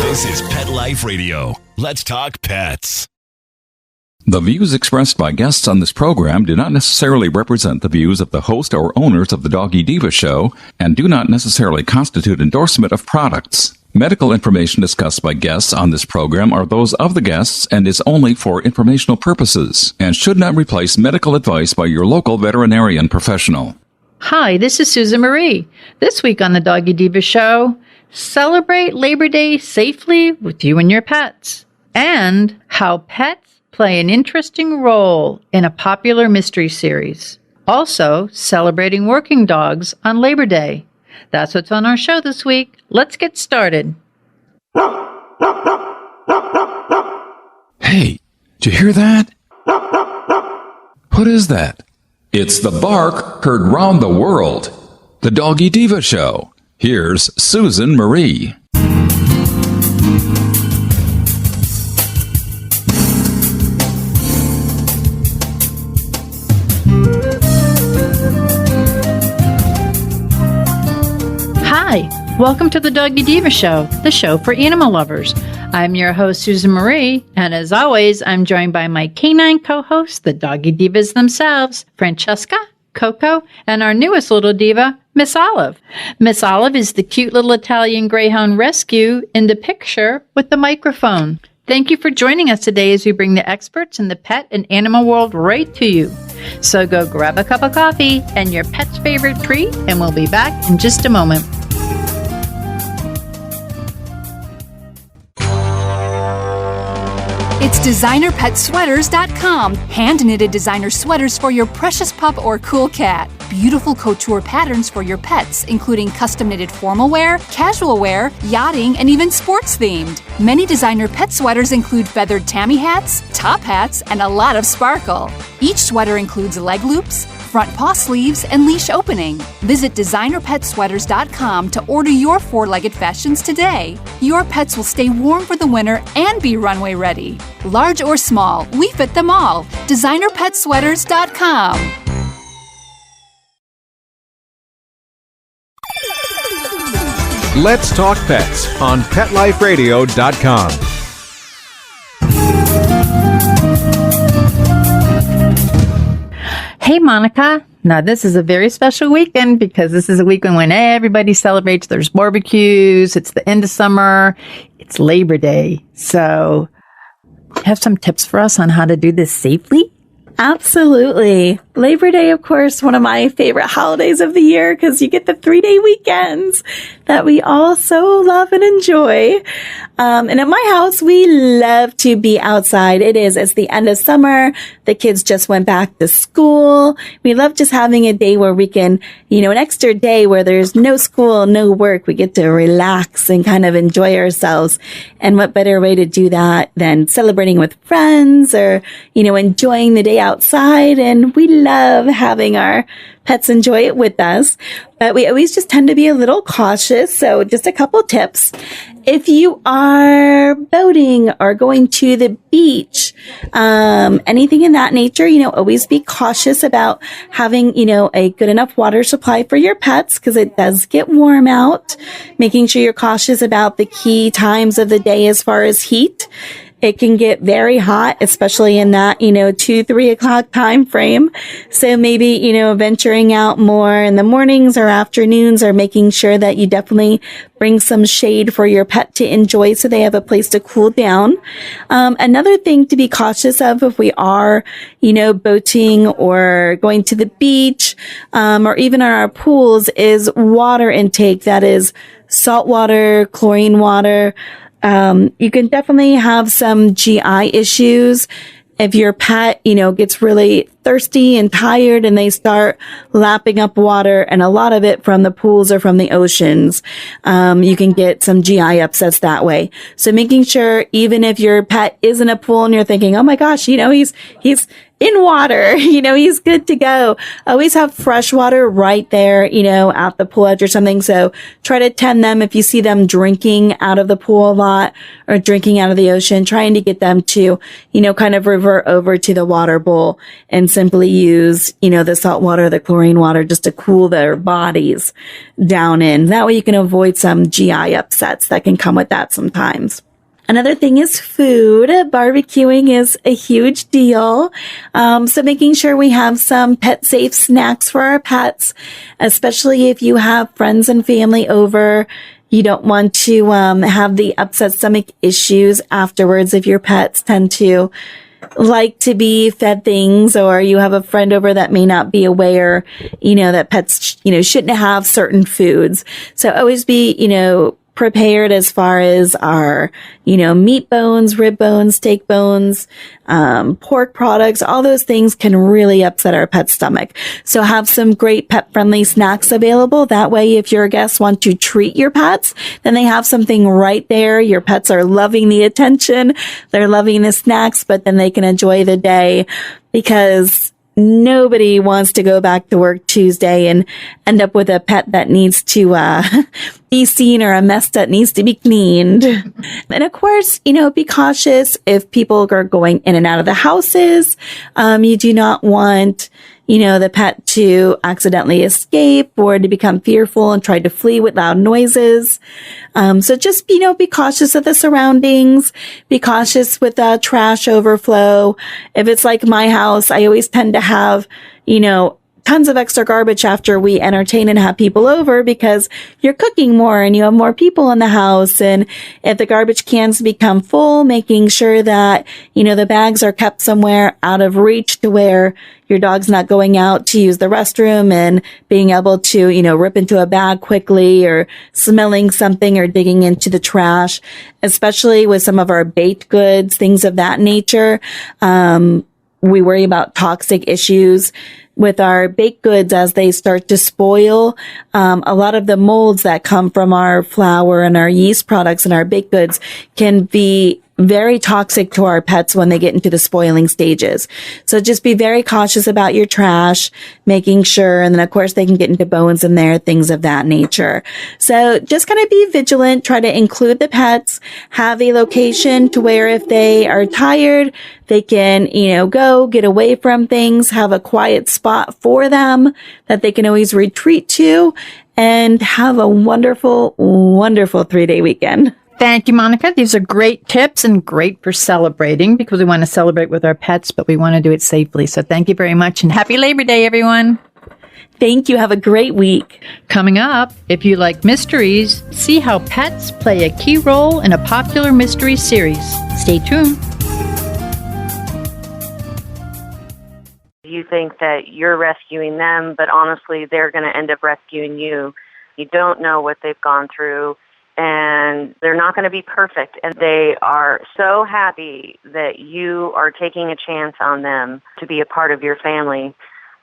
This is Pet Life Radio. Let's talk pets. The views expressed by guests on this program do not necessarily represent the views of the host or owners of the Doggy Diva Show and do not necessarily constitute endorsement of products. Medical information discussed by guests on this program are those of the guests and is only for informational purposes and should not replace medical advice by your local veterinarian professional. Hi, this is Susan Marie. This week on the Doggy Diva Show, celebrate Labor Day safely with you and your pets, and how pets play an interesting role in a popular mystery series. Also, celebrating working dogs on Labor Day. That's what's on our show this week. Let's get started. Hey, did you hear that? What is that? It's the bark heard round the world. The Doggy Diva Show. Here's Susan Marie. Hi, welcome to the Doggy Diva Show, the show for animal lovers. I'm your host, Susan Marie, and as always, I'm joined by my canine co-hosts, the Doggy Divas themselves, Francesca, Coco, and our newest little diva, Miss Olive. Miss Olive is the cute little Italian Greyhound rescue in the picture with the microphone. Thank you for joining us today as we bring the experts in the pet and animal world right to you. So go grab a cup of coffee and your pet's favorite treat, and we'll be back in just a moment. It's DesignerPetSweaters.com. Hand-knitted designer sweaters for your precious pup or cool cat. Beautiful couture patterns for your pets, including custom-knitted formal wear, casual wear, yachting, and even sports-themed. Many designer pet sweaters include feathered tammy hats, top hats, and a lot of sparkle. Each sweater includes leg loops, front paw sleeves, and leash opening. Visit DesignerPetSweaters.com to order your four-legged fashions today. Your pets will stay warm for the winter and be runway ready. Large or small, we fit them all. DesignerPetSweaters.com. Let's Talk Pets on PetLifeRadio.com. Hey, Monica. Now, this is a very special weekend because this is a weekend when everybody celebrates. There's barbecues. It's the end of summer. It's Labor Day. So, have some tips for us on how to do this safely? Absolutely. Labor Day, of course, one of my favorite holidays of the year because you get the 3-day weekends that we all so love and enjoy. And at my house, we love to be outside. It's the end of summer. The kids just went back to school. We love just having a day where we can, an extra day where there's no school, no work. We get to relax and kind of enjoy ourselves. And what better way to do that than celebrating with friends or, enjoying the day outside. And we love having our pets enjoy it with us, but we always just tend to be a little cautious. So just a couple tips. If you are boating or going to the beach, anything in that nature, always be cautious about having, a good enough water supply for your pets because it does get warm out. Making sure you're cautious about the key times of the day as far as heat. It can get very hot, especially in that, 2-3 o'clock time frame. So maybe, venturing out more in the mornings or afternoons or making sure that you definitely bring some shade for your pet to enjoy so they have a place to cool down. Another thing to be cautious of if we are, boating or going to the beach, or even in our pools is water intake. That is salt water, chlorine water. You can definitely have some GI issues if your pet, gets really thirsty and tired and they start lapping up water and a lot of it from the pools or from the oceans. You can get some GI upsets that way. So making sure even if your pet is in a pool and you're thinking, oh my gosh, he's in water. He's good to go. Always have fresh water right there, at the pool edge or something. So try to tend them if you see them drinking out of the pool a lot or drinking out of the ocean, trying to get them to, kind of revert over to the water bowl and simply use, the salt water, the chlorine water, just to cool their bodies down in. That way you can avoid some GI upsets that can come with that sometimes. Another thing is food. Barbecuing is a huge deal. So making sure we have some pet safe snacks for our pets, especially if you have friends and family over. You don't want to have the upset stomach issues afterwards if your pets tend to like to be fed things, or you have a friend over that may not be aware, that pets, shouldn't have certain foods. So always be, prepared as far as our, meat bones, rib bones, steak bones, pork products. All those things can really upset our pet's stomach. So have some great pet-friendly snacks available. That way, if your guests want to treat your pets, then they have something right there. Your pets are loving the attention. They're loving the snacks, but then they can enjoy the day, because nobody wants to go back to work Tuesday and end up with a pet that needs to be seen, or a mess that needs to be cleaned. And of course, be cautious if people are going in and out of the houses. You do not want, the pet to accidentally escape or to become fearful and try to flee with loud noises. So just, be cautious of the surroundings, be cautious with the trash overflow. If it's like my house, I always tend to have, tons of extra garbage after we entertain and have people over, because you're cooking more and you have more people in the house. And if the garbage cans become full, making sure that, the bags are kept somewhere out of reach to where your dog's not going out to use the restroom and being able to, rip into a bag quickly, or smelling something or digging into the trash, especially with some of our baked goods, things of that nature. We worry about toxic issues with our baked goods as they start to spoil. A lot of the molds that come from our flour and our yeast products and our baked goods can be very toxic to our pets when they get into the spoiling stages. So just be very cautious about your trash, making sure, and then of course they can get into bones in there, things of that nature. So just kind of be vigilant, try to include the pets, have a location to where if they are tired, they can, go get away from things, have a quiet spot for them that they can always retreat to, and have a wonderful, wonderful 3-day weekend. Thank you, Monica. These are great tips and great for celebrating, because we want to celebrate with our pets, but we want to do it safely. So thank you very much, and happy Labor Day, everyone. Thank you. Have a great week. Coming up, if you like mysteries, see how pets play a key role in a popular mystery series. Stay tuned. You think that you're rescuing them, but honestly, they're going to end up rescuing you. You don't know what they've gone through, and they're not going to be perfect. And they are so happy that you are taking a chance on them to be a part of your family.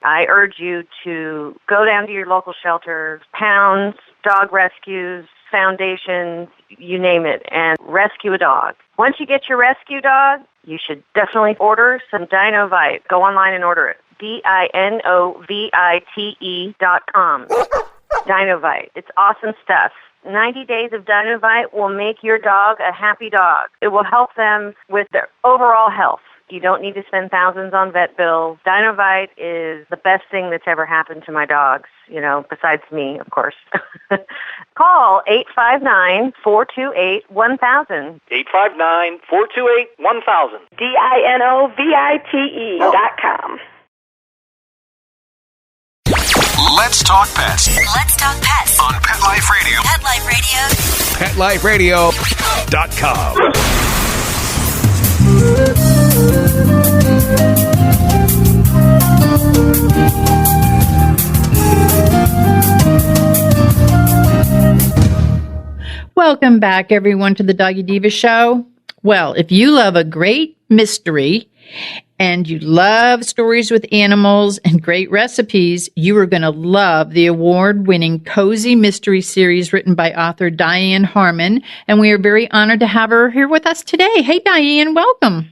I urge you to go down to your local shelters, pounds, dog rescues, foundations, you name it, and rescue a dog. Once you get your rescue dog, you should definitely order some Dinovite. Go online and order it. DINOVITE.com. Dinovite. It's awesome stuff. 90 days of Dinovite will make your dog a happy dog. It will help them with their overall health. You don't need to spend thousands on vet bills. Dinovite is the best thing that's ever happened to my dogs, besides me, of course. Call 859-428-1000. 859-428-1000. DINOVITE.com. Let's talk pets. Let's talk pets On Pet Life Radio. Pet Life Radio. PetLifeRadio.com. Welcome back, everyone, to the Doggy Diva Show. Well, if you love a great mystery and you love stories with animals and great recipes, you are going to love the award-winning Cozy Mystery Series written by author Dianne Harmon. And we are very honored to have her here with us today. Hey, Dianne, welcome.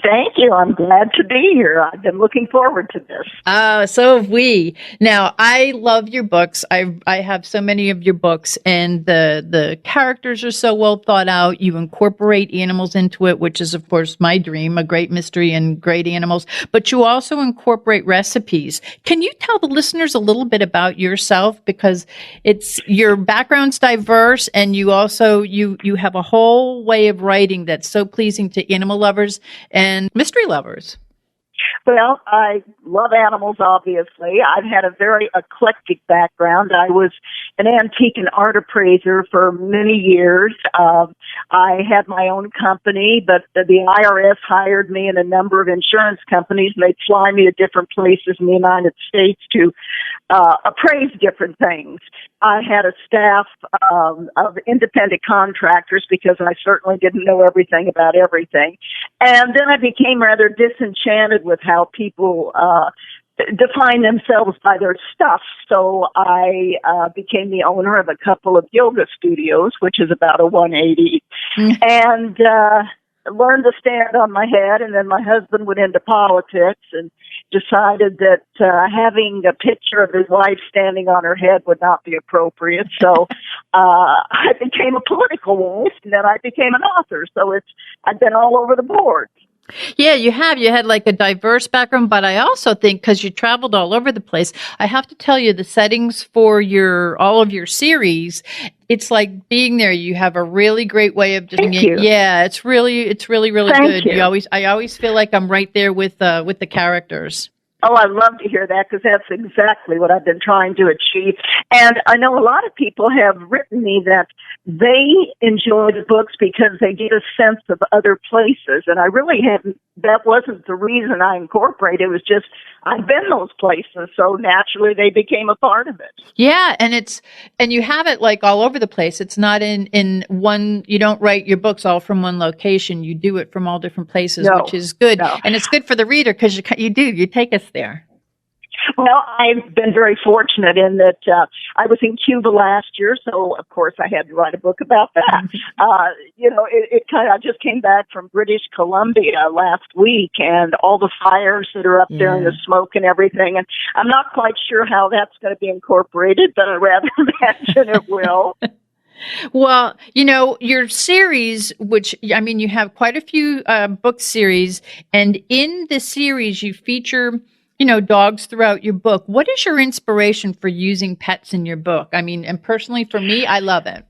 Thank you. I'm glad to be here. I've been looking forward to this. So have we. Now, I love your books. I have so many of your books, and the characters are so well thought out. You incorporate animals into it, which is, of course, my dream, a great mystery and great animals. But you also incorporate recipes. Can you tell the listeners a little bit about yourself? Because your background's diverse, and you also you have a whole way of writing that's so pleasing to animal lovers and mystery lovers. Well, I love animals, obviously. I've had a very eclectic background. I was an antique and art appraiser for many years. I had my own company, but the IRS hired me and a number of insurance companies, and they'd fly me to different places in the United States to appraise different things. I had a staff of independent contractors because I certainly didn't know everything about everything. And then I became rather disenchanted with how people define themselves by their stuff. So I became the owner of a couple of yoga studios, which is about a 180, and learned to stand on my head. And then my husband went into politics and decided that having a picture of his wife standing on her head would not be appropriate. So I became a political wolf, and then I became an author. So I've been all over the board. Yeah, you have. You had like a diverse background, but I also think because you traveled all over the place, I have to tell you the settings for all of your series, it's like being there. You have a really great way of doing it. Yeah, it's really good. I always feel like I'm right there with the characters. Oh, I love to hear that because that's exactly what I've been trying to achieve. And I know a lot of people have written me that they enjoy the books because they get a sense of other places. And I really that wasn't the reason I incorporated. It was just, I've been those places. So naturally they became a part of it. Yeah. And you have it like all over the place. It's not in one, you don't write your books all from one location. You do it from all different places, which is good. No. And it's good for the reader because you take us there. Well, I've been very fortunate in that I was in Cuba last year, so of course I had to write a book about that. I just came back from British Columbia last week, and all the fires that are up there and the smoke and everything, and I'm not quite sure how that's going to be incorporated, but I rather imagine it will. Well, your series, which, I mean, you have quite a few book series, and in the series you feature dogs throughout your book. What is your inspiration for using pets in your book? I mean, and personally for me, I love it.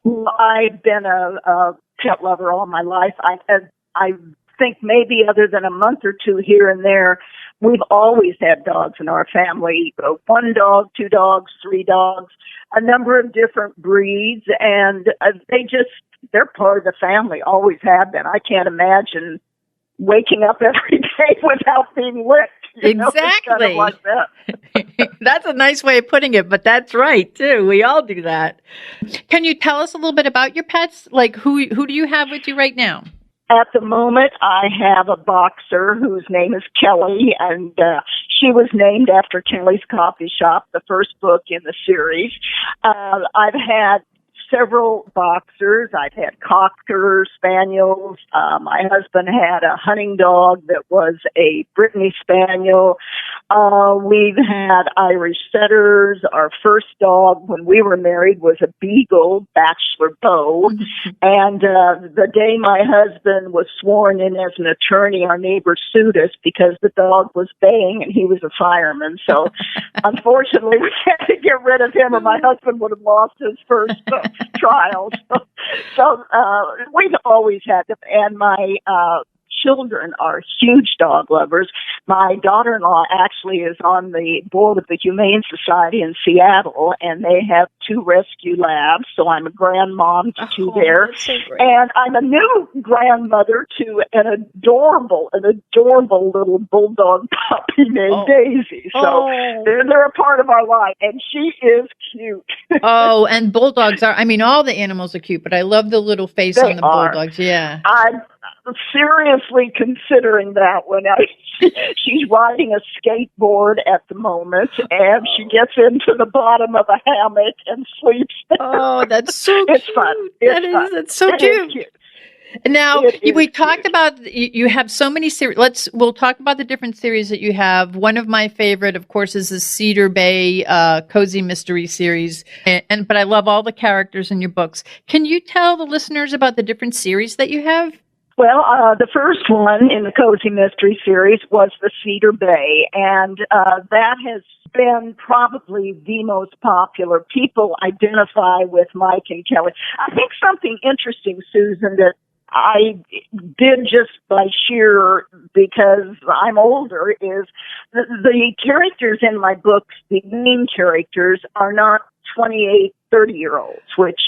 Well, I've been a pet lover all my life. I think maybe other than a month or two here and there, we've always had dogs in our family. 1 dog, 2 dogs, 3 dogs, a number of different breeds, and they're part of the family, always have been. I can't imagine waking up every day without being licked. Exactly. Kind of like that. That's a nice way of putting it, but that's right too. We all do that. Can you tell us a little bit about your pets? Like who do you have with you right now? At the moment, I have a boxer whose name is Kelly, and she was named after Kelly's Coffee Shop, the first book in the series. I've had several boxers. I've had cocker spaniels. My husband had a hunting dog that was a Brittany Spaniel. We've had Irish setters. Our first dog when we were married was a beagle, Bachelor Beau. And the day my husband was sworn in as an attorney, our neighbor sued us because the dog was baying and he was a fireman. So unfortunately, we had to get rid of him or my husband would have lost his first trial. So we've always had them. And my children are huge dog lovers. My daughter-in-law actually is on the board of the Humane Society in Seattle, and they have 2 rescue labs, so I'm a grandmom to 2 there. So and I'm a new grandmother to an adorable little bulldog puppy named Daisy. So they're a part of our life, and she is cute. And bulldogs are, I mean, all the animals are cute, but I love the little face on the bulldogs. Yeah. I'm seriously considering that one. She's riding a skateboard at the moment, and she gets into the bottom of a hammock and sleeps there. Oh, that's so cute. It's fun. It's fun. That's so cute. Now, It we is talked huge. about you have so many series. We'll talk about the different series that you have. One of my favorite, of course, is the Cedar Bay Cozy Mystery series. But I love all the characters in your books. Can you tell the listeners about the different series that you have? Well, the first one in the Cozy Mystery series was the Cedar Bay, and that has been probably the most popular. People identify with Mike and Kelly. I think something interesting, Susan, that I did just by sheer, because I'm older, is the characters in my books, the main characters, are not 28, 30-year-olds, which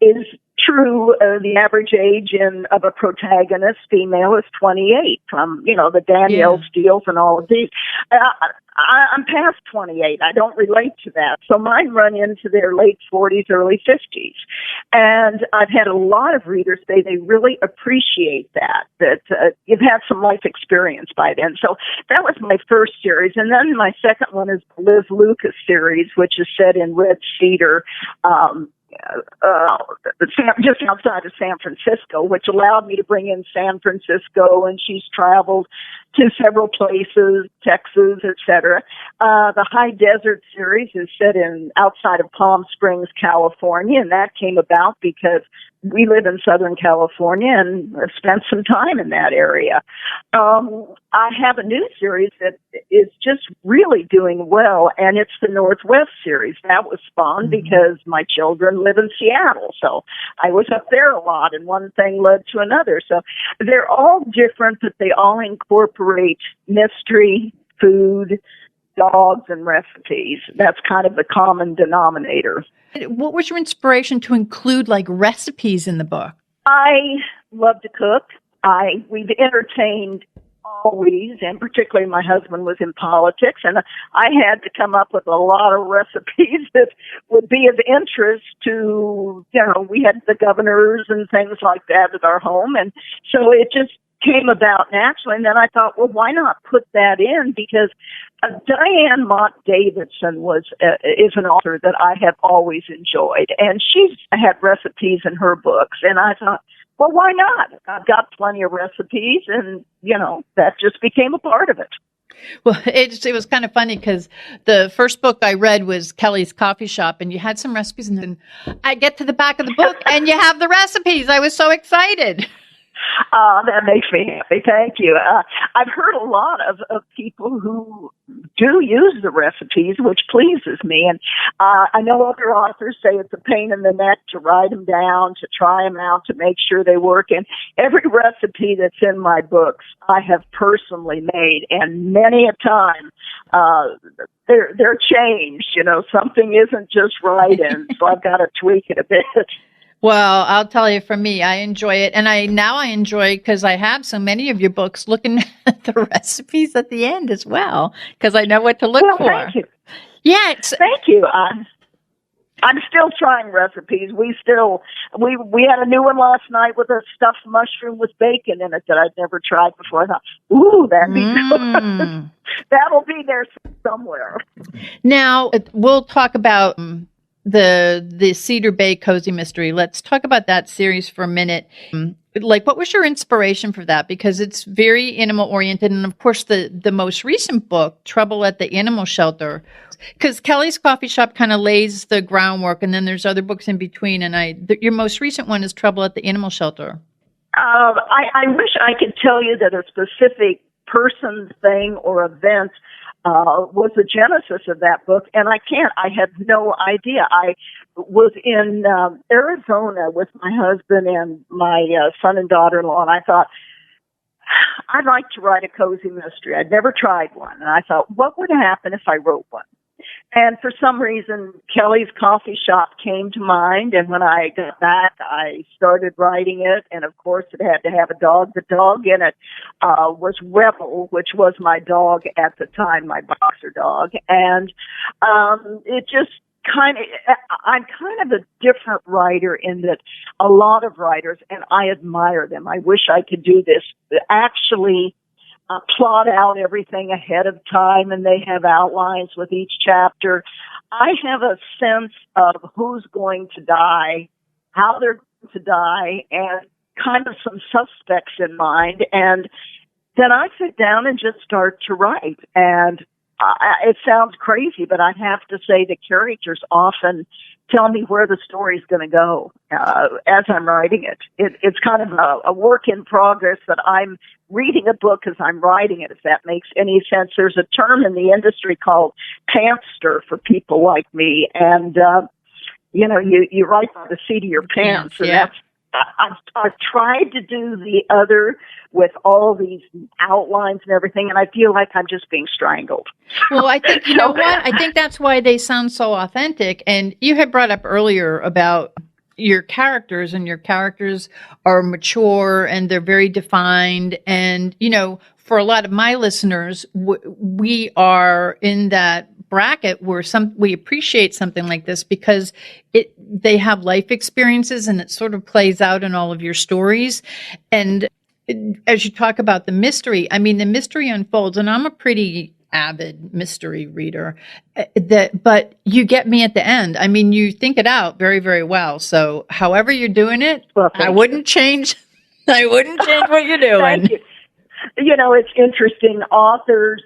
is true. The average age of a protagonist female is 28, from, the Danielle Steels and all of these. I'm past 28. I don't relate to that. So mine run into their late 40s, early 50s. And I've had a lot of readers say they really appreciate that you've had some life experience by then. So that was my first series. And then my second one is the Liz Lucas series, which is set in Red Cedar, just outside of San Francisco, which allowed me to bring in San Francisco, and she's traveled to several places, Texas, etc. The High Desert series is set outside of Palm Springs, California, and that came about because we live in Southern California and have spent some time in that area. I have a new series that is just really doing well, and it's the Northwest series. That was spawned because my children live in Seattle, so I was up there a lot, and one thing led to another. So they're all different, but they all incorporate mystery, food, dogs, and recipes. That's kind of the common denominator. What was your inspiration to include recipes in the book? I love to cook. We've entertained always, and particularly my husband was in politics, and I had to come up with a lot of recipes that would be of interest to, we had the governors and things like that at our home, and so it just came about naturally. And then I thought, well, why not put that in? Because Dianne Mott Davidson is an author that I have always enjoyed, and she's had recipes in her books, and I thought, well, why not? I've got plenty of recipes, and, that just became a part of it. Well, it was kind of funny because the first book I read was Kelly's Coffee Shop, and you had some recipes, and then I get to the back of the book, and you have the recipes. I was so excited. That makes me happy. Thank you. I've heard a lot of people who do use the recipes, which pleases me. And I know other authors say it's a pain in the neck to write them down, to try them out, to make sure they work. And every recipe that's in my books, I have personally made, and many a time they're changed. Something isn't just right, and so I've got to tweak it a bit. Well, I'll tell you, for me, I enjoy it. And I enjoy, because I have so many of your books, looking at the recipes at the end as well, because I know what to look for. Thank you. Yeah. Thank you. I'm still trying recipes. We had a new one last night with a stuffed mushroom with bacon in it that I'd never tried before. I thought, ooh, that'll be there somewhere. Now, we'll talk about the Cedar Bay Cozy Mystery. Let's talk about that series for a minute. What was your inspiration for that? Because it's very animal oriented, and of course the most recent book, Trouble at the Animal Shelter, because Kelly's Coffee Shop kind of lays the groundwork, and then there's other books in between. And your most recent one is Trouble at the Animal Shelter. I wish I could tell you that a specific person, thing, or event was the genesis of that book, and I can't. I have no idea. I was in Arizona with my husband and my son and daughter-in-law, and I thought, I'd like to write a cozy mystery. I'd never tried one, and I thought, what would happen if I wrote one? And for some reason, Kelly's Coffee Shop came to mind, and when I got back, I started writing it, and of course it had to have a dog. The dog in it was Rebel, which was my dog at the time, my boxer dog, and it just I'm kind of a different writer in that a lot of writers, and I admire them, I wish I could do this, actually plot out everything ahead of time, and they have outlines with each chapter. I have a sense of who's going to die, how they're going to die, and kind of some suspects in mind, and then I sit down and just start to write. And it sounds crazy, but I have to say the characters often tell me where the story's going to go as I'm writing it. It's kind of a work in progress that I'm reading a book as I'm writing it, if that makes any sense. There's a term in the industry called pantster for people like me, and you write by the seat of your pants, and that's I've tried to do the other with all these outlines and everything, and I feel like I'm just being strangled. Well, I think, you know what? I think that's why they sound so authentic. And you had brought up earlier about your characters, and your characters are mature and they're very defined. And, for a lot of my listeners, we are in that bracket where we appreciate something like this because they have life experiences and it sort of plays out in all of your stories. And as you talk about the mystery, the mystery unfolds, and I'm a pretty avid mystery reader, but you get me at the end. You think it out very, very well. So however you're doing it, I wouldn't change what you're doing. Thank you. It's interesting. Authors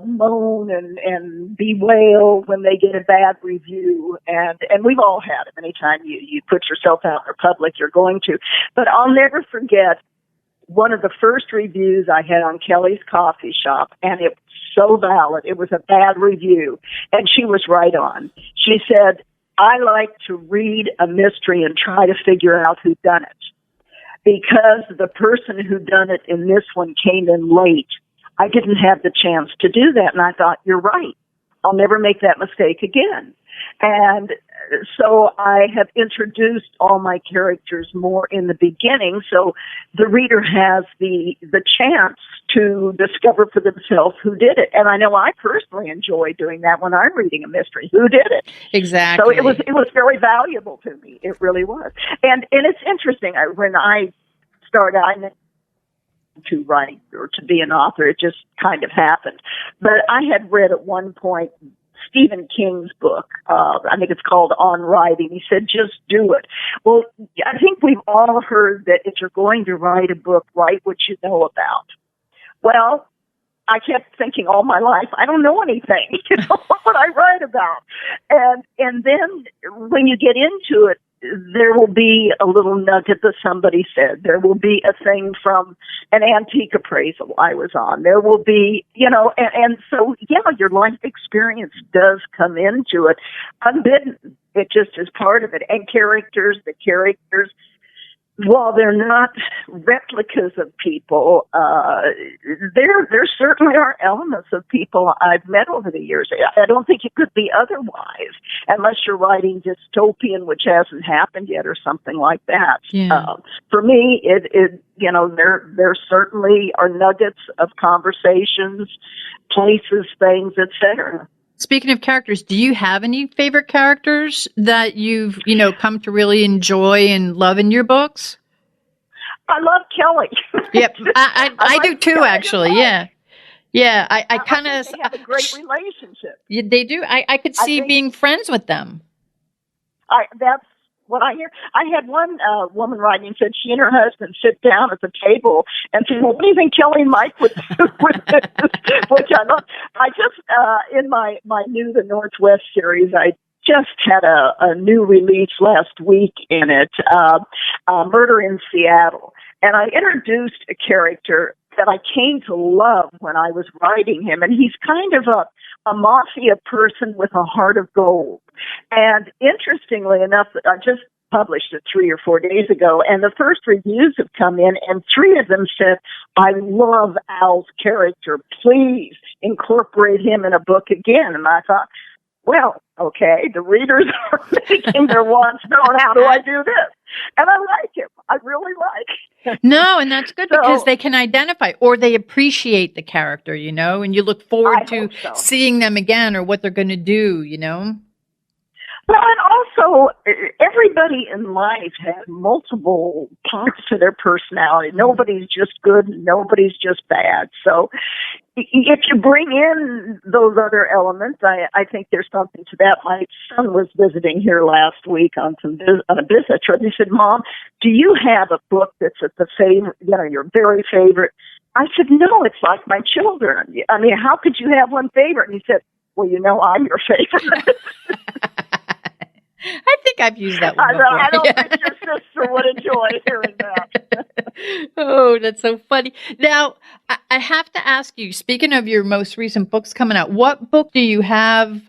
moan and bewail when they get a bad review, and we've all had it. Anytime you put yourself out in public, you're going to. But I'll never forget one of the first reviews I had on Kelly's Coffee Shop, and it was so valid. It was a bad review, and she was right on. She said, I like to read a mystery and try to figure out who done it. Because the person who done it in this one came in late, I didn't have the chance to do that. And I thought, you're right. I'll never make that mistake again. And so I have introduced all my characters more in the beginning, so the reader has the chance to discover for themselves who did it. And I know I personally enjoy doing that when I'm reading a mystery. Who did it? Exactly. So it was very valuable to me. It really was. And it's interesting. When I started, I meant to write or to be an author. It just kind of happened. But I had read at one point Stephen King's book. I think it's called On Writing. He said, just do it. Well, I think we've all heard that if you're going to write a book, write what you know about. Well, I kept thinking all my life, I don't know anything. What I write about. And then when you get into it, there will be a little nugget that somebody said. There will be a thing from an antique appraisal I was on. There will be, and so, your life experience does come into it unbidden. It just is part of it. And the characters, while they're not replicas of people, there certainly are elements of people I've met over the years. I don't think it could be otherwise, unless you're writing dystopian, which hasn't happened yet, or something like that. Yeah. For me, there certainly are nuggets of conversations, places, things, etc. Speaking of characters, do you have any favorite characters that you've, come to really enjoy and love in your books? I love Kelly. Yep, I do too, Kelly actually. Yeah. Yeah, I kind of... They have a great relationship. Yeah, they do. I could see being friends with them. That's what I hear. I had one woman writing said she and her husband sit down at the table and say, well, what do you think Kelly and Mike would do with this? Which I love. I just, in my new The Northwest series, I just had a new release last week in it, Murder in Seattle. And I introduced a character that I came to love when I was writing him. And he's kind of a mafia person with a heart of gold. And interestingly enough, I just published it 3 or 4 days ago, and the first reviews have come in, and 3 of them said, I love Al's character. Please incorporate him in a book again. And I thought, well, okay, the readers are making their wants known. How do I do this? And I like him. I really like him. No, and that's good because they can identify or they appreciate the character, and you look forward to seeing them again or what they're going to do, Well, and also, everybody in life has multiple parts to their personality. Nobody's just good, nobody's just bad. So if you bring in those other elements, I think there's something to that. My son was visiting here last week on a business trip. He said, Mom, do you have a book that's at the favorite, your very favorite? I said, no, it's like my children. I mean, how could you have one favorite? And he said, well, I'm your favorite. I think I've used that one before. I don't think your sister would enjoy hearing that. Oh, that's so funny. Now, I have to ask you, speaking of your most recent books coming out, what book do you have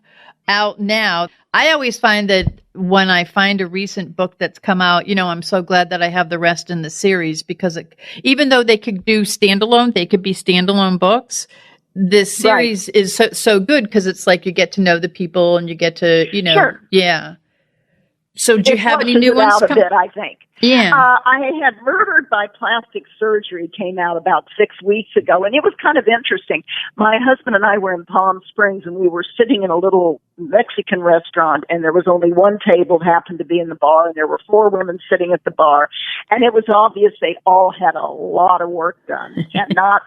out now? I always find that when I find a recent book that's come out, I'm so glad that I have the rest in the series, because even though they could be standalone books. This series is so good because it's like you get to know the people and you get to, Sure. Yeah. So do you have any new ones? Out a bit, I think. Yeah. I had Murdered by Plastic Surgery came out about 6 weeks ago, and it was kind of interesting. My husband and I were in Palm Springs, and we were sitting in a little Mexican restaurant, and there was only one table that happened to be in the bar, and there were 4 women sitting at the bar, and it was obvious they all had a lot of work done, and not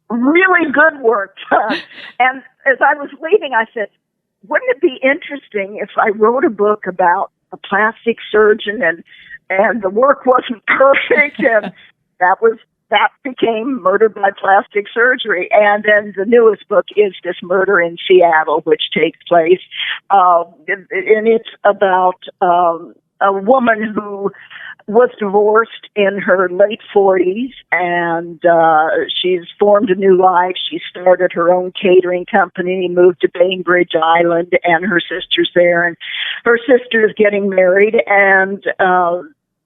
really good work done. And as I was leaving, I said, wouldn't it be interesting if I wrote a book about a plastic surgeon and the work wasn't perfect, and that became Murdered by Plastic Surgery. And then the newest book is this Murder in Seattle, which takes place, and it's about a woman who was divorced in her late 40s, and she's formed a new life. She started her own catering company, moved to Bainbridge Island, and her sister's there. And her sister is getting married, and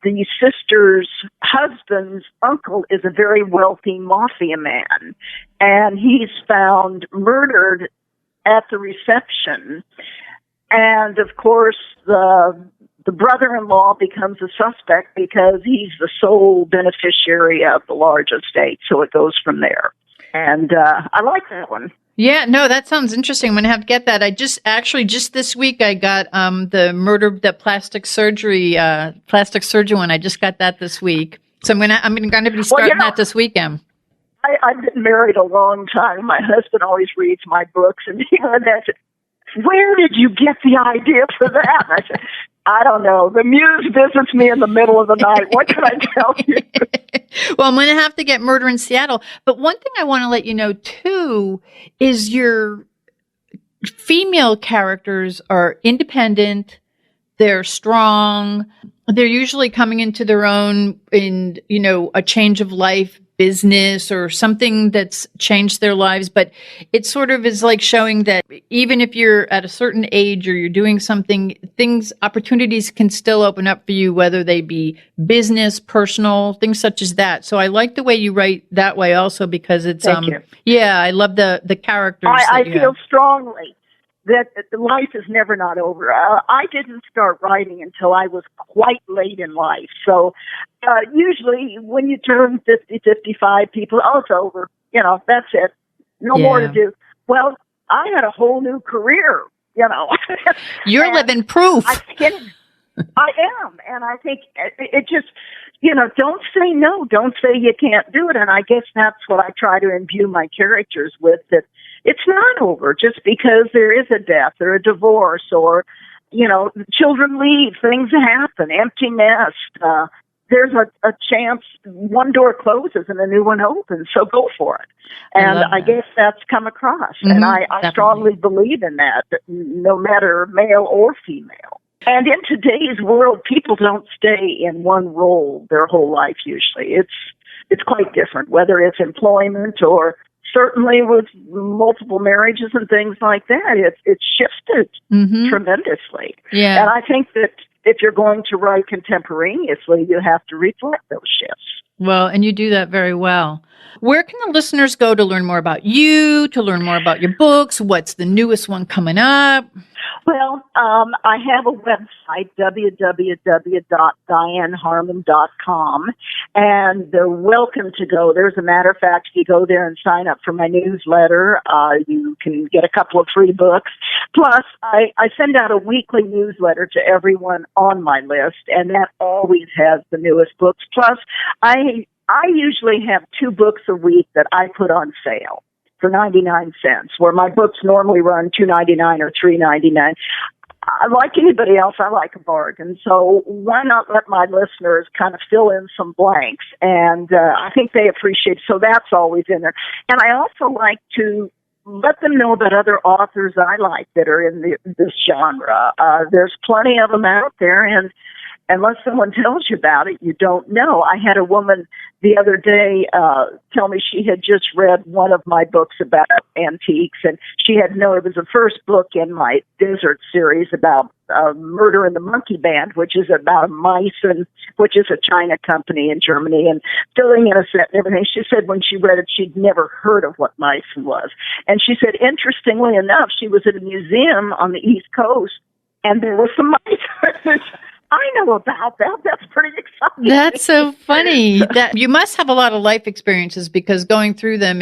the sister's husband's uncle is a very wealthy mafia man, and he's found murdered at the reception. And, of course, the brother-in-law becomes a suspect because he's the sole beneficiary of the large estate, so it goes from there. And I like that one. Yeah, no, that sounds interesting. I'm going to have to get that. I just this week I got the plastic surgery one. I just got that this week. So I'm going to be starting that this weekend. I've been married a long time. My husband always reads my books, and he said, where did you get the idea for that? And I said, I don't know. The muse visits me in the middle of the night. What can I tell you? Well, I'm going to have to get Murder in Seattle. But one thing I want to let you know, too, is your female characters are independent. They're strong. They're usually coming into their own in, a change of life, business, or something that's changed their lives. But it sort of is like showing that even if you're at a certain age or you're doing something, opportunities can still open up for you, whether they be business, personal, things such as that. So I like the way you write that way also, because it's, Thank you. Yeah, I love the characters. I feel strongly that life is never not over. I didn't start writing until I was quite late in life. So usually when you turn 50, 55, people, it's over. That's it. No more to do. Well, I had a whole new career, You're living proof. I am. And I think it just, don't say no. Don't say you can't do it. And I guess that's what I try to imbue my characters with, that it's not over just because there is a death or a divorce or, children leave, things happen, empty nest. There's a chance one door closes and a new one opens, so go for it. And I guess that's come across. Mm-hmm, and I strongly believe in that, no matter male or female. And in today's world, people don't stay in one role their whole life usually. It's quite different, whether it's employment or certainly with multiple marriages and things like that. It's shifted tremendously. Yeah. And I think that if you're going to write contemporaneously, you have to reflect those shifts. Well, and you do that very well. Where can the listeners go to learn more about you, to learn more about your books? What's the newest one coming up? Well, I have a website, www.dianneharmon.com, and they're welcome to go there. As a matter of fact, if you go there and sign up for my newsletter, you can get a couple of free books. Plus, I send out a weekly newsletter to everyone on my list, and that always has the newest books. Plus, I usually have 2 books a week that I put on sale for 99 cents, where my books normally run $2.99 or $3.99. Like anybody else, I like a bargain. So why not let my listeners kind of fill in some blanks? And I think they appreciate it. So that's always in there. And I also like to let them know about other authors I like that are in this genre. There's plenty of them out there, and unless someone tells you about it, you don't know. I had a woman the other day tell me she had just read one of my books about antiques, and she had known it was the first book in my Desert series about Murder in the Monkey Band, which is about mice, and which is a China company in Germany, and filling in a set and everything. She said when she read it, she'd never heard of what mice was. And she said, interestingly enough, she was at a museum on the East Coast, and there were some mice. I know about that. That's pretty exciting. That's so funny. That you must have a lot of life experiences, because going through them,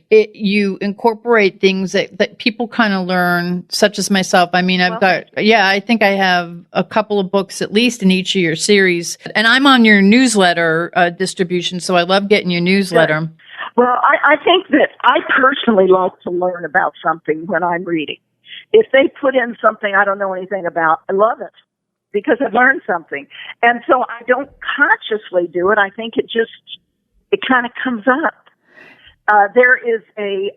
you incorporate things that people kind of learn, such as myself. I mean, I think I have a couple of books at least in each of your series, and I'm on your newsletter distribution, so I love getting your newsletter. Good. Well, I think that I personally like to learn about something when I'm reading. If they put in something I don't know anything about, I love it, because I've learned something. And so I don't consciously do it. I think it kind of comes up. There is a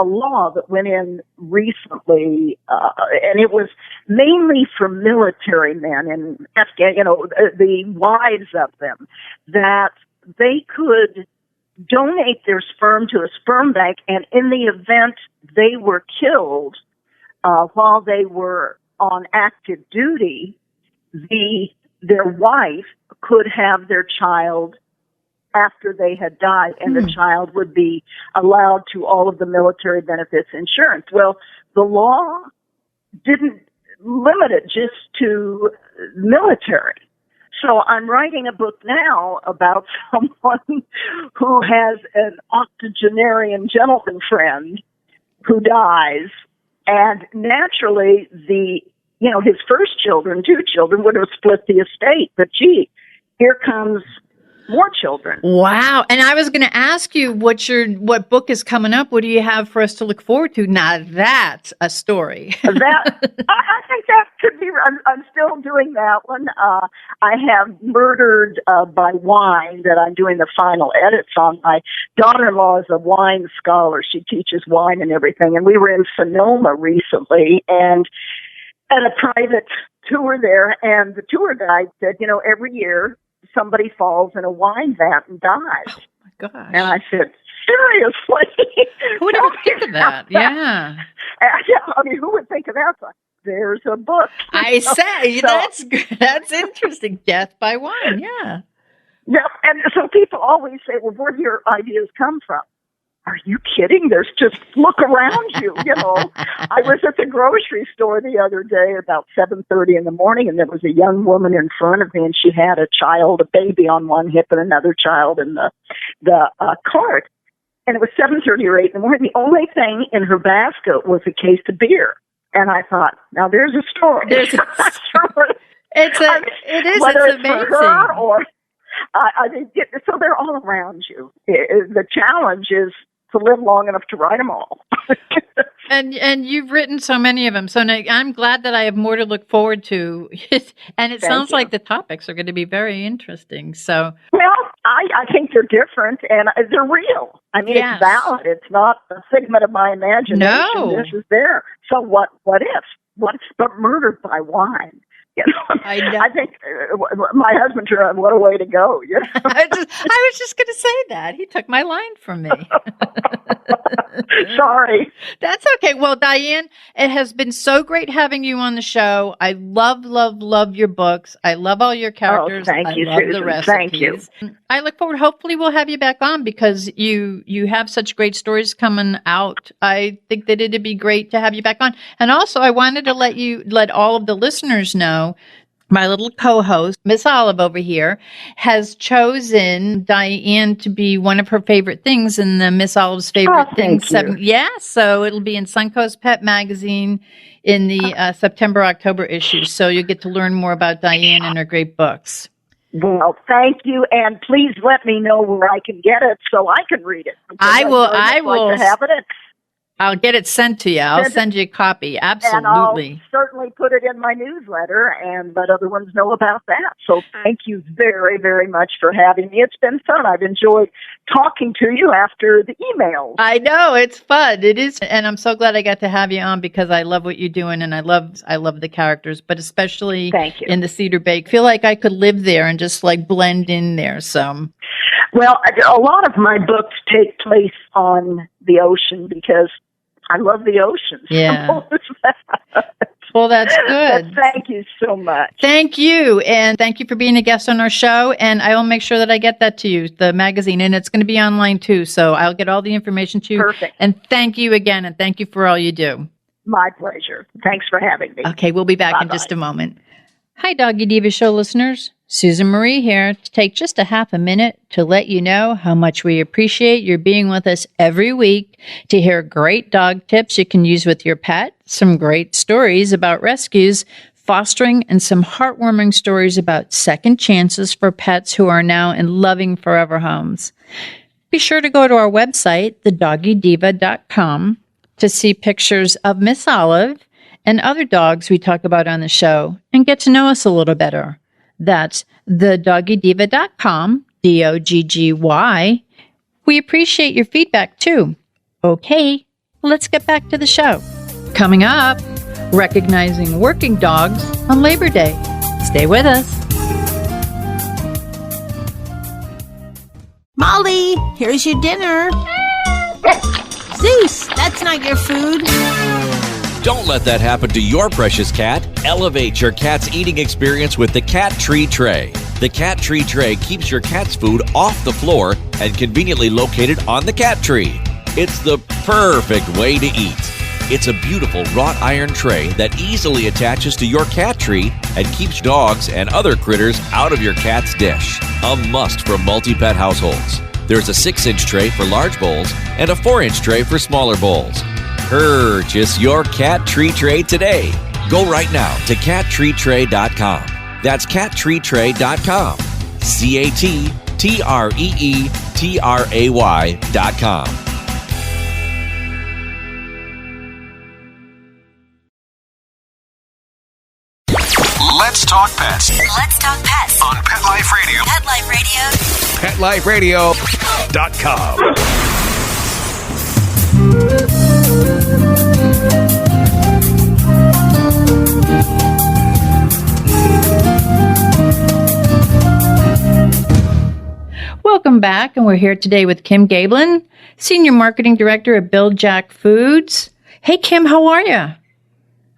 law that went in recently, and it was mainly for military men and the wives of them, that they could donate their sperm to a sperm bank, and in the event they were killed while they were on active duty, their wife could have their child after they had died, and the child would be allowed to all of the military benefits insurance. Well, the law didn't limit it just to military. So I'm writing a book now about someone who has an octogenarian gentleman friend who dies, and naturally his first children, 2 children, would have split the estate. But gee, here comes more children. Wow. And I was going to ask you what book is coming up. What do you have for us to look forward to? Now that's a story. I think that could be, I'm still doing that one. I have Murdered by Wine that I'm doing the final edits on. My daughter-in-law is a wine scholar. She teaches wine and everything. And we were in Sonoma recently and at a private tour there. And the tour guide said, every year somebody falls in a wine vat and dies. Oh my gosh. And I said, seriously? Who would ever think of that? Yeah. I mean, who would think of that? There's a book. I say, that's interesting. Death by Wine, yeah. Yeah, and so people always say, well, where do your ideas come from? Are you kidding? There's just, look around you, I was at the grocery store the other day about 7:30 in the morning, and there was a young woman in front of me, and she had a baby on one hip and another child in the cart. And it was 7:30 or 8 in the morning. The only thing in her basket was a case of beer. And I thought, now there's a story. It's amazing. For her or, so they're all around you. The challenge is to live long enough to write them all. And you've written so many of them. So now I'm glad that I have more to look forward to. And it sounds like the topics are going to be very interesting. So, well, I think they're different and they're real. I mean, It's valid. It's not a figment of my imagination. No. This is there. So what if? But Murdered by Wine I know. I think my husband turned, what a way to go. I was just going to say that. He took my line from me. Sorry. That's okay. Well, Dianne, it has been so great having you on the show. I love, love, love your books. I love all your characters. Oh, thank you, I love Susan. the recipes. Thank you. I look forward. Hopefully, we'll have you back on because you have such great stories coming out. I think that it'd be great to have you back on. And also, I wanted to let all of the listeners know. My little co-host, Miss Olive over here, has chosen Dianne to be one of her favorite things in the Miss Olive's Favorite Things. So it'll be in Suncoast Pet Magazine in the September-October issues. So you'll get to learn more about Dianne and her great books. Well, thank you, and please let me know where I can get it so I can read it. I will. Like to have it. I'll get it sent to you. I'll send you a copy. Absolutely. And I'll certainly put it in my newsletter and let other ones know about that. So thank you very, very much for having me. It's been fun. I've enjoyed talking to you after the emails. I know. It's fun. It is. And I'm so glad I got to have you on because I love what you're doing and I love the characters, but especially in the Cedar Bay. I feel like I could live there and just like blend in there. So. Well, a lot of my books take place on the ocean because I love the ocean. Yeah. Well, that's good. Thank you so much. Thank you. And thank you for being a guest on our show. And I will make sure that I get that to you, the magazine. And it's going to be online too. So I'll get all the information to you. Perfect. And thank you again. And thank you for all you do. My pleasure. Thanks for having me. Okay. We'll be back Bye-bye. in just a moment. Hi, Doggy Diva Show listeners. Susan Marie here to take just a half a minute to let you know how much we appreciate your being with us every week to hear great dog tips you can use with your pet, some great stories about rescues, fostering, and some heartwarming stories about second chances for pets who are now in loving forever homes. Be sure to go to our website, thedoggydiva.com, to see pictures of Miss Olive and other dogs we talk about on the show and get to know us a little better. That's thedoggydiva.com, DOGGY. We appreciate your feedback too. Okay, let's get back to the show. Coming up, recognizing working dogs on Labor Day. Stay with us. Molly, here's your dinner. Zeus, that's not your food. Don't let that happen to your precious cat. Elevate your cat's eating experience with the Cat Tree Tray. The Cat Tree Tray keeps your cat's food off the floor and conveniently located on the cat tree. It's the perfect way to eat. It's a beautiful wrought iron tray that easily attaches to your cat tree and keeps dogs and other critters out of your cat's dish. A must for multi-pet households. There's a 6-inch tray for large bowls and a 4-inch tray for smaller bowls. Purchase your Cat Tree Tray today. Go right now to cattreetray.com. That's cattreetray.com. CATTREETRAY.com. Let's talk pets. Let's talk pets On Pet Life Radio. Pet Life Radio. PetLifeRadio.com. Welcome back, and we're here today with Kim Gaebelein, Senior Marketing Director at Bil-Jac Foods. Hey, Kim, how are you?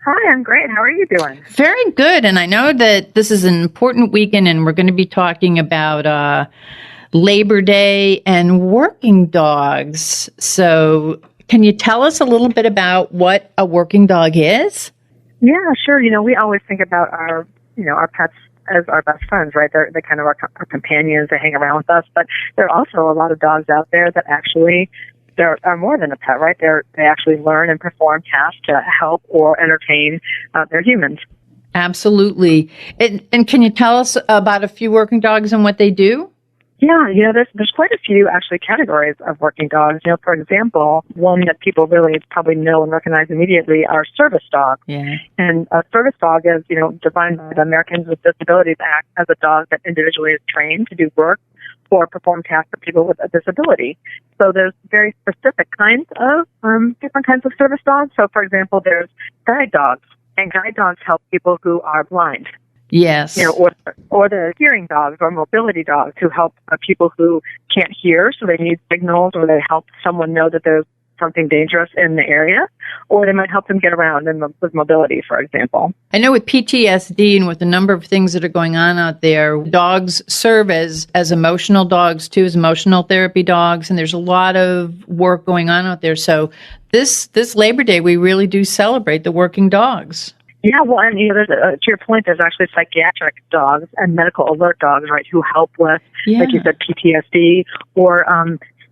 Hi, I'm great. How are you doing? Very good, and I know that this is an important weekend, and we're going to be talking about Labor Day and working dogs. So can you tell us a little bit about what a working dog is? Yeah, sure. We always think about our pets as our best friends, right? They're kind of our companions. They hang around with us, but there are also a lot of dogs out there that actually are more than a pet, right? They actually learn and perform tasks to help or entertain their humans. Absolutely. And can you tell us about a few working dogs and what they do? Yeah, there's quite a few actually categories of working dogs. For example, one that people really probably know and recognize immediately are service dogs. Yeah. And a service dog is, defined by the Americans with Disabilities Act as a dog that individually is trained to do work or perform tasks for people with a disability. So there's very specific kinds of different kinds of service dogs. So, for example, there's guide dogs, and guide dogs help people who are blind. Yes. Or the hearing dogs or mobility dogs who help people who can't hear, so they need signals, or they help someone know that there's something dangerous in the area, or they might help them get around with mobility, for example. I know with PTSD and with the number of things that are going on out there, dogs serve as emotional dogs too, as emotional therapy dogs, and there's a lot of work going on out there. So this Labor Day, we really do celebrate the working dogs. Yeah, well, and there's to your point, there's actually psychiatric dogs and medical alert dogs, right, who help with, like you said, PTSD or,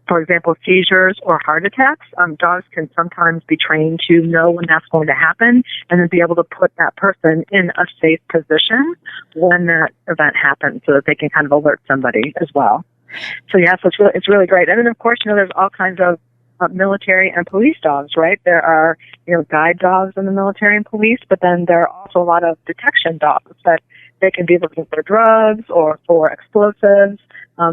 for example, seizures or heart attacks. Dogs can sometimes be trained to know when that's going to happen and then be able to put that person in a safe position when that event happens, so that they can kind of alert somebody as well. So so it's really great. And then of course, there's all kinds of military and police dogs, right? There are, guide dogs in the military and police, but then there are also a lot of detection dogs that they can be looking for drugs or for explosives.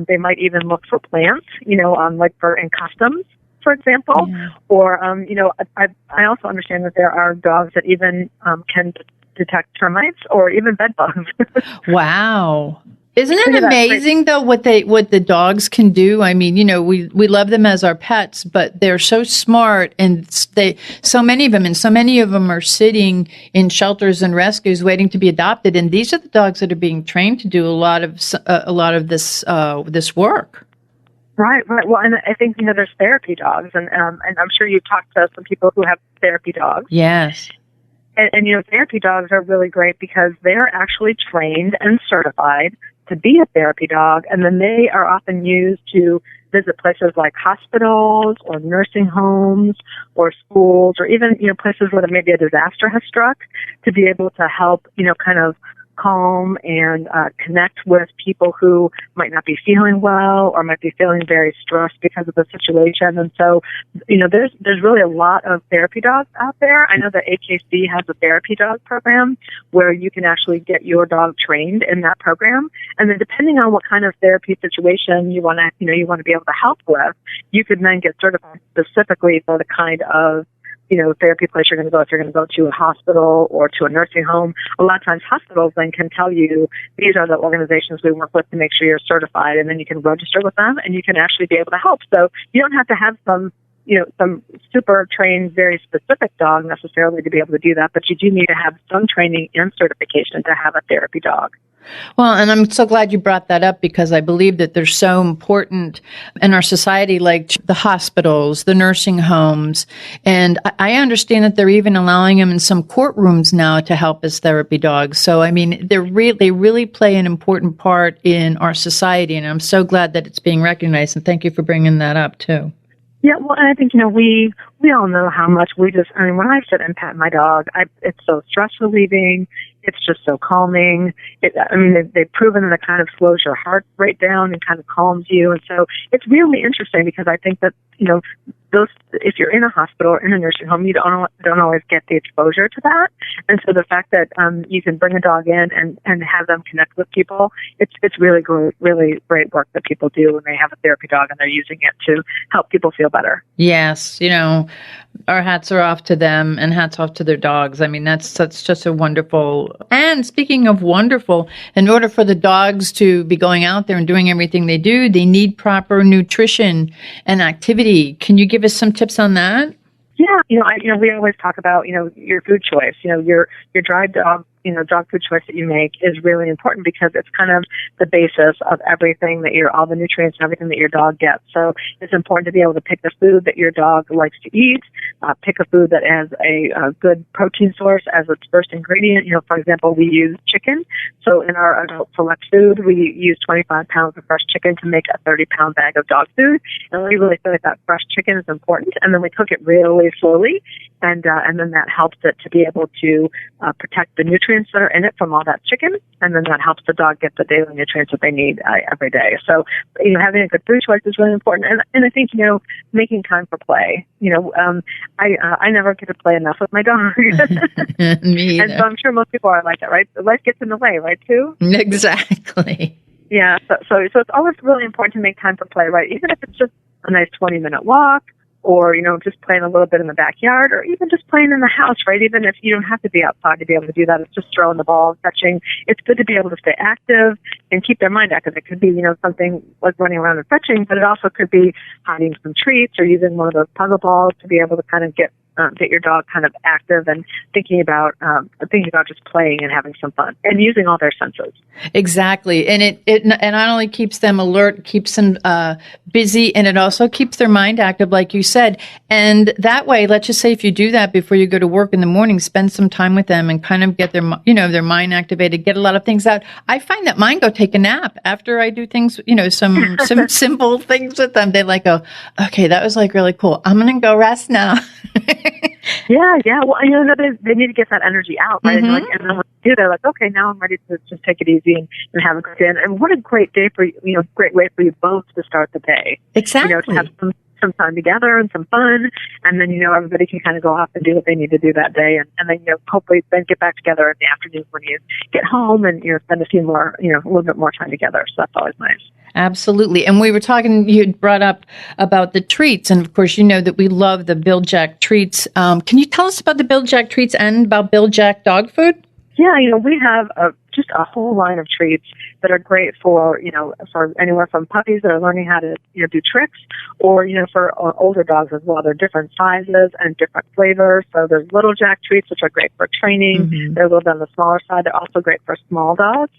They might even look for plants, like in customs, for example. Yeah. Or, I also understand that there are dogs that even can detect termites or even bed bugs. Wow. Isn't it amazing, though, what the dogs can do? I mean, we love them as our pets, but they're so smart, and so many of them are sitting in shelters and rescues waiting to be adopted. And these are the dogs that are being trained to do a lot of this work. Right. Well, and I think there's therapy dogs, and I'm sure you've talked to some people who have therapy dogs. Yes. And therapy dogs are really great because they're actually trained and certified to be a therapy dog, and then they are often used to visit places like hospitals or nursing homes or schools or even, places where maybe a disaster has struck, to be able to help, kind of calm and connect with people who might not be feeling well or might be feeling very stressed because of the situation. And so, there's really a lot of therapy dogs out there. I know that AKC has a therapy dog program where you can actually get your dog trained in that program. And then depending on what kind of therapy situation you want to be able to help with, you could then get certified specifically for the kind of therapy place you're going to go. If you're going to go to a hospital or to a nursing home, a lot of times hospitals then can tell you, these are the organizations we work with to make sure you're certified, and then you can register with them and you can actually be able to help. So you don't have to have some super trained, very specific dog necessarily to be able to do that, but you do need to have some training and certification to have a therapy dog. Well, and I'm so glad you brought that up, because I believe that they're so important in our society, like the hospitals, the nursing homes. And I understand that they're even allowing them in some courtrooms now to help as therapy dogs. So, I mean, they really play an important part in our society. And I'm so glad that it's being recognized. And thank you for bringing that up, too. Yeah, well, and I think, we all know how much when I sit and pet my dog, it's so stress relieving. It's just so calming. They've proven that it kind of slows your heart rate down and kind of calms you. And so it's really interesting, because I think that, if you're in a hospital or in a nursing home, you don't always get the exposure to that. And so the fact that you can bring a dog in and have them connect with people, it's really great work that people do when they have a therapy dog and they're using it to help people feel better. Yes, our hats are off to them, and hats off to their dogs. I mean, that's just a wonderful. And speaking of wonderful, in order for the dogs to be going out there and doing everything they do, they need proper nutrition and activity. Can you give us some tips on that? Yeah, we always talk about, your food choice. Your dry dog, dog food choice that you make is really important, because it's kind of the basis of everything that all the nutrients and everything that your dog gets. So it's important to be able to pick the food that your dog likes to eat, pick a food that has a good protein source as its first ingredient. For example, we use chicken. So in our adult select food, we use 25 pounds of fresh chicken to make a 30-pound bag of dog food. And we really feel like that fresh chicken is important. And then we cook it really slowly. And then that helps it to be able to protect the nutrients that are in it from all that chicken, and then that helps the dog get the daily nutrients that they need every day. So, having a good food choice is really important, and I think making time for play. I never get to play enough with my dog, Me either. And so I'm sure most people are like that, right? Life gets in the way, right? Too exactly. Yeah. So it's always really important to make time for play, right? Even if it's just a nice 20-minute walk, or, just playing a little bit in the backyard, or even just playing in the house, right? Even if you don't have to be outside to be able to do that, it's just throwing the ball, fetching. It's good to be able to stay active and keep their mind active. It could be, something like running around and fetching, but it also could be hiding some treats or using one of those puzzle balls to be able to kind of get your dog kind of active and thinking about just playing and having some fun and using all their senses. Exactly. And it not only keeps them alert, keeps them busy, and it also keeps their mind active, like you said. And that way, let's just say if you do that before you go to work in the morning, spend some time with them and kind of get their mind activated, get a lot of things out. I find that mine go take a nap after I do things, some simple things with them. They go, okay, that was really cool. I'm going to go rest now. Yeah. Well, they need to get that energy out, right? Mm-hmm. And then when they do, they're like, okay, now I'm ready to just take it easy and have a good day. And what a great day for you, great way for you both to start the day. Exactly. To have some time together and some fun, and then everybody can kind of go off and do what they need to do that day, and then hopefully then get back together in the afternoon when you get home and spend a little bit more time together. So that's always nice. Absolutely. And we were talking, you brought up about the treats, and of course that we love the Bil-Jac treats. Can you tell us about the Bil-Jac treats and about Bil-Jac dog food? Yeah, we have just a whole line of treats that are great for anywhere from puppies that are learning how to do tricks, or for older dogs as well. They're different sizes and different flavors. So there's Little Jack treats, which are great for training. Mm-hmm. They're a little bit on the smaller side. They're also great for small dogs.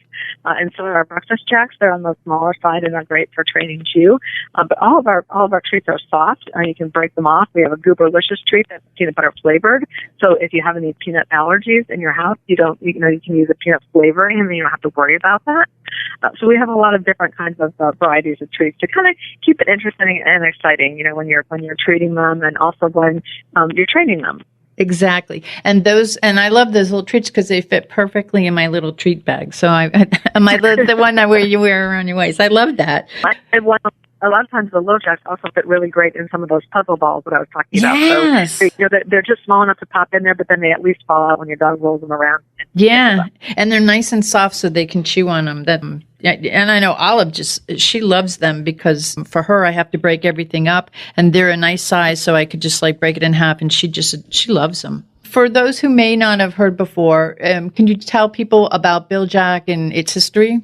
And so our breakfast jacks, they're on the smaller side and are great for training too. But all of our treats are soft. You can break them off. We have a Gaebelicious treat that's peanut butter flavored. So if you have any peanut allergies in your house, you can use a peanut flavoring, and then you don't have to worry about that. So we have a lot of different kinds of varieties of treats to kind of keep it interesting and exciting, when you're treating them, and also when you're training them. Exactly. And I love those little treats because they fit perfectly in my little treat bag. So the one you wear around your waist. I love that. A lot of times the Little Jacks also fit really great in some of those puzzle balls that I was talking about. So they're just small enough to pop in there, but then they at least fall out when your dog rolls them around. Yeah, and they're nice and soft so they can chew on them. And I know Olive she loves them because for her I have to break everything up, and they're a nice size, so I could just break it in half, and she loves them. For those who may not have heard before, can you tell people about Bil-Jac and its history?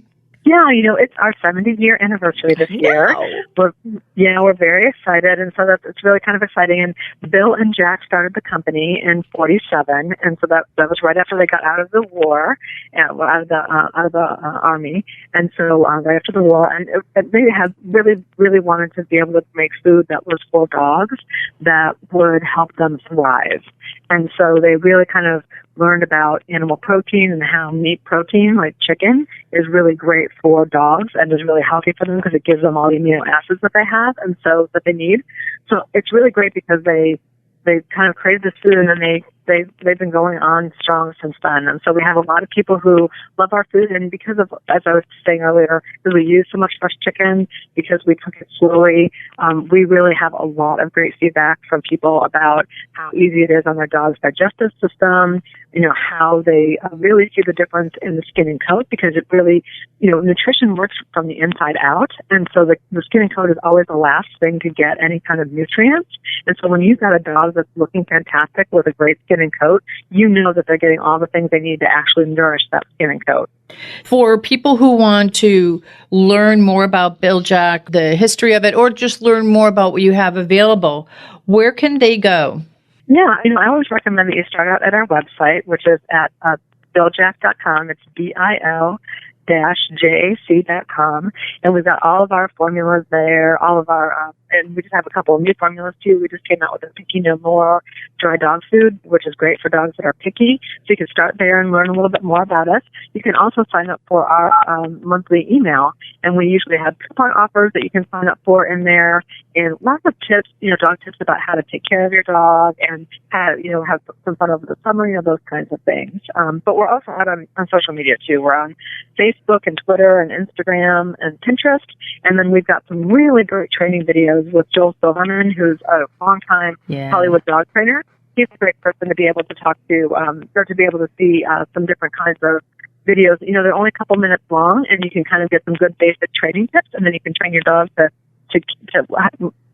Yeah, it's our 70th-year anniversary this year. We're very excited, and so it's really kind of exciting. And Bill and Jack started the company in '47, and so that was right after they got out of the war, out of the army, and so right after the war, and they had really wanted to be able to make food that was for dogs that would help them thrive, and so they really kind of learned about animal protein and how meat protein, like chicken, is really great for dogs and is really healthy for them because it gives them all the amino acids that they have and so that they need. So it's really great because they kind of created this food, and then they've been going on strong since then. And so we have a lot of people who love our food, and because of, as I was saying earlier, because we use so much fresh chicken, because we cook it slowly, we really have a lot of great feedback from people about how easy it is on their dog's digestive system, how they really see the difference in the skin and coat, because it really, nutrition works from the inside out, and so the skin and coat is always the last thing to get any kind of nutrients. And so when you've got a dog that's looking fantastic with a great skin and coat, you know that they're getting all the things they need to actually nourish that skin and coat. For people who want to learn more about Bil-Jac, the history of it, or just learn more about what you have available, where can they go? Yeah, I always recommend that you start out at our website, which is at Bil-Jac.com. It's BIL-JAC.com, and we've got all of our formulas there, all of our, and we just have a couple of new formulas too. We just came out with a Picky No More dry dog food, which is great for dogs that are picky. So you can start there and learn a little bit more about us. You can also sign up for our monthly email, and we usually have coupon offers that you can sign up for in there, and lots of tips, dog tips about how to take care of your dog and how, have some fun over the summer, those kinds of things. But we're also out on social media too. We're on Facebook and Twitter and Instagram and Pinterest. And then we've got some really great training videos with Joel Silverman, who's a longtime Hollywood dog trainer. He's a great person to be able to talk to, or to be able to see some different kinds of videos. They're only a couple minutes long, and you can kind of get some good basic training tips, and then you can train your dog to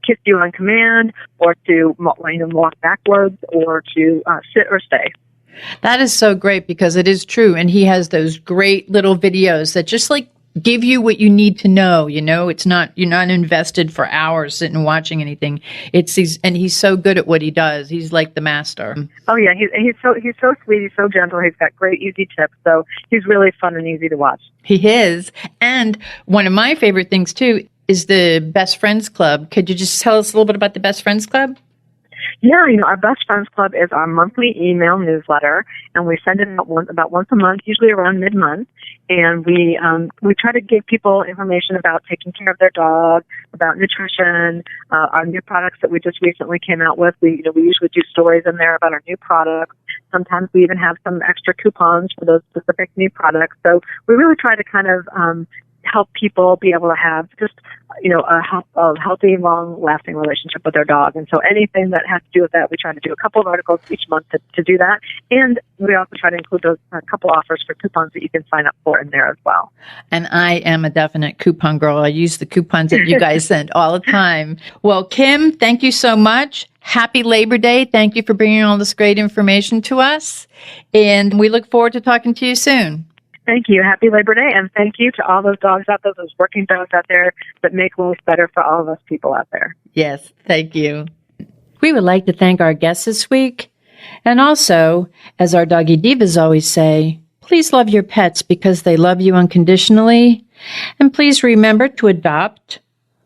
kiss you on command, or to walk backwards, or to sit or stay. That is so great because it is true. And he has those great little videos that just like give you what you need to know. You know, it's not, you're not invested for hours sitting and watching anything. And he's so good at what he does. He's like the master. Oh yeah. He's so sweet. He's so gentle. He's got great easy tips. So he's really fun and easy to watch. He is. And one of my favorite things too is the Best Friends Club. Could you just tell us a little bit about the Best Friends Club? Yeah, our Best Friends Club is our monthly email newsletter, and we send it out about once a month, usually around mid-month. And we try to give people information about taking care of their dog, about nutrition, our new products that we just recently came out with. We usually do stories in there about our new products. Sometimes we even have some extra coupons for those specific new products. So we really try to kind of help people be able to have just, a healthy, long-lasting relationship with their dog. And so anything that has to do with that, we try to do a couple of articles each month to do that. And we also try to include those couple offers for coupons that you can sign up for in there as well. And I am a definite coupon girl. I use the coupons that you guys send all the time. Well, Kim, thank you so much. Happy Labor Day. Thank you for bringing all this great information to us. And we look forward to talking to you soon. Thank you. Happy Labor Day, and thank you to all those dogs out there, those working dogs out there that make life better for all of us people out there. Yes, thank you. We would like to thank our guests this week. And also, as our Doggy Divas always say, please love your pets because they love you unconditionally. And please remember to adopt,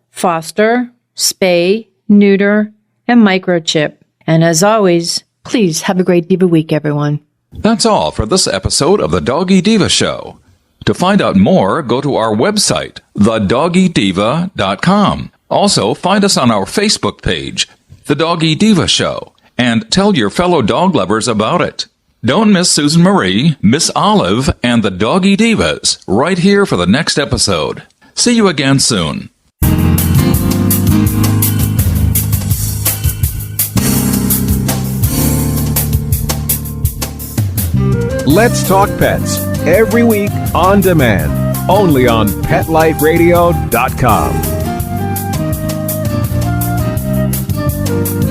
foster, spay, neuter, and microchip. And as always, please have a great Diva week, everyone. That's all for this episode of the Doggy Diva Show. To find out more, go to our website, thedoggydiva.com. Also, find us on our Facebook page, The Doggy Diva Show, and tell your fellow dog lovers about it. Don't miss Susan Marie, Miss Olive, and the Doggy Divas right here for the next episode. See you again soon. Let's Talk Pets, every week on demand, only on PetLifeRadio.com.